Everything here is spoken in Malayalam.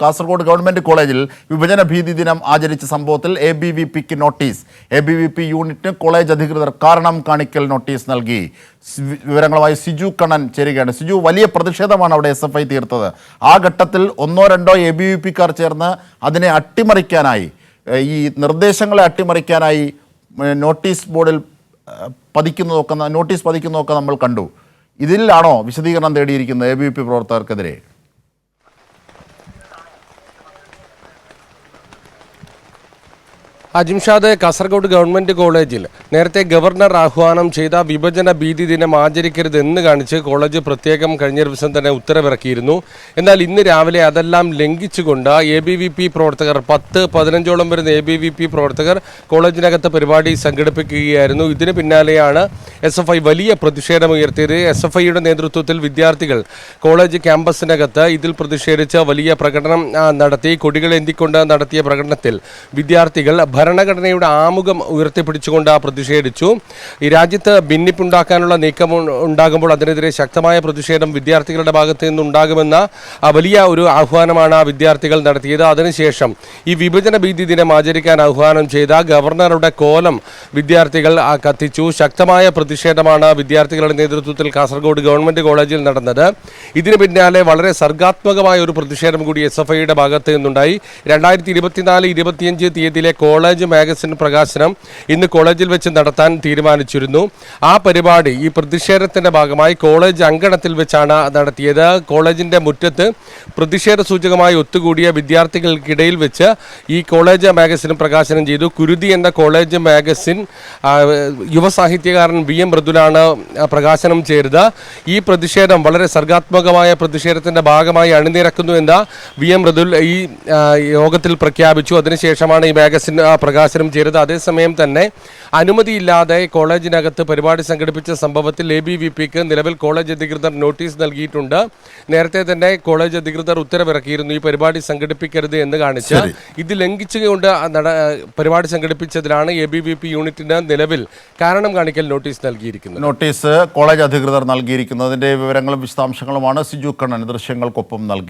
കാസർഗോഡ് ഗവൺമെന്റ് കോളേജിൽ വിഭജന ഭീതി ദിനം ആചരിച്ച സംഭവത്തിൽ ABVPക്ക് നോട്ടീസ്. ABVP യൂണിറ്റിന് കോളേജ് അധികൃതർ കാരണം കാണിക്കൽ നോട്ടീസ് നൽകി. വിവരങ്ങളുമായി സിജു കണ്ണൻ ചേരുകയാണ്. സിജു, വലിയ പ്രതിഷേധമാണ് അവിടെ SFI തീർത്തത്. ആ ഘട്ടത്തിൽ ഒന്നോ രണ്ടോ ABVPക്കാർ ചേർന്ന് അതിനെ അട്ടിമറിക്കാനായി, ഈ നിർദ്ദേശങ്ങളെ അട്ടിമറിക്കാനായി നോട്ടീസ് ബോർഡിൽ നോട്ടീസ് പതിക്കുന്നതൊക്കെ നമ്മൾ കണ്ടു. ഇതിലാണോ വിശദീകരണം തേടിയിരിക്കുന്നത് ABVP പ്രവർത്തകർക്കെതിരെ? അജിംഷാദ്, കാസർഗോഡ് ഗവൺമെന്റ് കോളേജിൽ നേരത്തെ ഗവർണർ ആഹ്വാനം ചെയ്ത വിഭജന ഭീതി ദിനം ആചരിക്കരുതെന്ന് കാണിച്ച് കോളേജ് പ്രത്യേകം കഴിഞ്ഞ ദിവസം തന്നെ ഉത്തരവിറക്കിയിരുന്നു. എന്നാൽ ഇന്ന് രാവിലെ അതെല്ലാം ലംഘിച്ചുകൊണ്ട് ABVP പ്രവർത്തകർ 10-15ഓളം വരുന്ന ABVP പ്രവർത്തകർ കോളേജിനകത്ത് പരിപാടി സംഘടിപ്പിക്കുകയായിരുന്നു. ഇതിന് പിന്നാലെയാണ് SFI വലിയ പ്രതിഷേധമുയർത്തിയത്. SFIയുടെ നേതൃത്വത്തിൽ വിദ്യാർത്ഥികൾ കോളേജ് ക്യാമ്പസിനകത്ത് ഇതിൽ പ്രതിഷേധിച്ച് വലിയ പ്രകടനം നടത്തി. കൊടികളേന്തിക്കൊണ്ട് നടത്തിയ പ്രകടനത്തിൽ വിദ്യാർത്ഥികൾ ഭരണഘടനയുടെ ആമുഖം ഉയർത്തിപ്പിടിച്ചുകൊണ്ട് പ്രതിഷേധിച്ചു. ഈ രാജ്യത്ത് ഭിന്നിപ്പുണ്ടാക്കാനുള്ള നീക്കം ഉണ്ടാകുമ്പോൾ അതിനെതിരെ ശക്തമായ പ്രതിഷേധം വിദ്യാർത്ഥികളുടെ ഭാഗത്തു നിന്നുണ്ടാകുമെന്ന വലിയ ഒരു ആഹ്വാനമാണ് വിദ്യാർത്ഥികൾ നടത്തിയത്. അതിനുശേഷം ഈ വിഭജന ഭീതി ദിനം ആചരിക്കാൻ ആഹ്വാനം ചെയ്ത ഗവർണറുടെ കോലം വിദ്യാർത്ഥികൾ കത്തിച്ചു. ശക്തമായ പ്രതിഷേധമാണ് വിദ്യാർത്ഥികളുടെ നേതൃത്വത്തിൽ കാസർഗോഡ് ഗവൺമെന്റ് കോളേജിൽ നടന്നത്. ഇതിന് പിന്നാലെ വളരെ സർഗാത്മകമായ ഒരു പ്രതിഷേധം കൂടി SFIയുടെ ഭാഗത്ത് നിന്നുണ്ടായി. 2024-25 തീയതിയിലെ കോളേജ് മാഗസിൻ പ്രകാശനം ഇന്ന് കോളേജിൽ വെച്ച് നടത്താൻ തീരുമാനിച്ചിരുന്നു. ആ പരിപാടി ഈ പ്രതിഷേധത്തിന്റെ ഭാഗമായി കോളേജ് അങ്കണത്തിൽ വെച്ചാണ് നടത്തിയത്. കോളേജിന്റെ മുറ്റത്ത് പ്രതിഷേധ സൂചകമായി ഒത്തുകൂടിയ വിദ്യാർത്ഥികൾക്കിടയിൽ വെച്ച് ഈ കോളേജ് മാഗസിൻ പ്രകാശനം ചെയ്തു. കുരുതി എന്ന കോളേജ് മാഗസിൻ യുവസാഹിത്യകാരൻ VM മൃദുലാണ് പ്രകാശനം ചെയ്തത്. ഈ പ്രതിഷേധം വളരെ സർഗാത്മകമായ പ്രതിഷേധത്തിന്റെ ഭാഗമായി അണിനിരക്കുന്നു എന്ന് VM മൃദുൽ ഈ യോഗത്തിൽ പ്രഖ്യാപിച്ചു. അതിനുശേഷമാണ് ഈ മാഗസിൻ പ്രകാശനം ചെയ്തത്. അതേസമയം തന്നെ അനുമതിയില്ലാതെ കോളേജിനകത്ത് പരിപാടി സംഘടിപ്പിച്ച സംഭവത്തിൽ ABVPക്ക് നിലവിൽ കോളേജ് അധികൃതർ നോട്ടീസ് നൽകിയിട്ടുണ്ട്. നേരത്തെ തന്നെ കോളേജ് അധികൃതർ ഉത്തരവിറക്കിയിരുന്നു ഈ പരിപാടി സംഘടിപ്പിക്കരുത് എന്ന് കാണിച്ച്. ഇത് ലംഘിച്ചുകൊണ്ട് പരിപാടി സംഘടിപ്പിച്ചതിലാണ് ABVP യൂണിറ്റിന് നിലവിൽ കാരണം കാണിക്കൽ നോട്ടീസ് നൽകിയിരിക്കുന്നത്. നോട്ടീസ് കോളേജ് അധികൃതർ നൽകിയിരിക്കുന്നതിന്റെ വിവരങ്ങളും വിശദാംശങ്ങളുമാണ് സിജു കണ്ണൻ ദൃശ്യങ്ങൾക്കൊപ്പം നൽകിയത്.